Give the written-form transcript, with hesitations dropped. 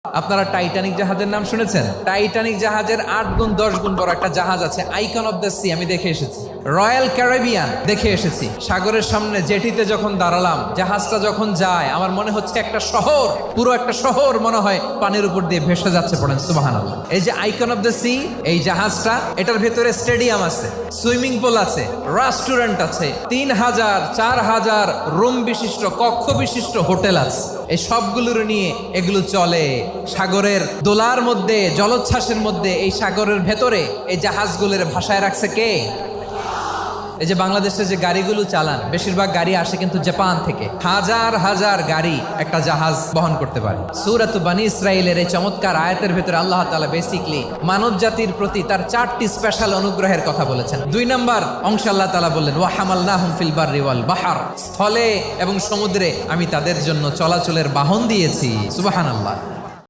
আপনারা টাইটানিক জাহাজের নাম শুনেছেন? টাইটানিক জাহাজের 8 গুণ 10 গুণ বড় একটা জাহাজ আছে, আইকন অফ দ্য সি। আমি দেখে এসেছি। রয়্যাল ক্যারিবিয়ান দেখে এসেছি। সাগরের সামনে জেটিতে যখন দাঁড়ালাম, জাহাজটা যখন যায়, আমার মনে হচ্ছে একটা শহর, পুরো একটা শহর মনে হয় পানির উপর দিয়ে ভেসে যাচ্ছে। পড়েন সুবহানাল্লাহ। এই যে আইকন অফ দ্য সি, এই জাহাজটা, এটার ভেতরে স্টেডিয়াম আছে, সুইমিং পুল আছে, রেস্টুরেন্ট আছে, 3000 4000 রুম বিশিষ্ট, কক্ষ বিশিষ্ট হোটেল আছে। এই সবগুলোর নিয়ে এগুলো চলে সাগরের দোলার মধ্যে, জলোচ্ছ্বাসের মধ্যে। এই সাগরের ভেতরে এই জাহাজগুলোর ভাষায় রাখছে কে? এই যে বাংলাদেশে যে গাড়িগুলো চালান, বেশিরভাগ গাড়ি আসে কিন্তু জাপান থেকে। হাজার হাজার গাড়ি একটা জাহাজ বহন করতে পারে। সূরাত বানী ইসরাইলের এই চমৎকার আয়াতের ভেতরে আল্লাহ তাআলা বেসিকলি মানব জাতির প্রতি তার 4টি স্পেশাল অনুগ্রহের কথা বলেছেন। 2 নম্বর অংশ আল্লাহ তাআলা বললেন, ওয়া হামালনাহুম ফিল বাররি ওয়াল বাহর, স্থলে এবং সমুদ্রে আমি তাদের জন্য চলাচলের বাহন দিয়েছি। সুবহানাল্লাহ।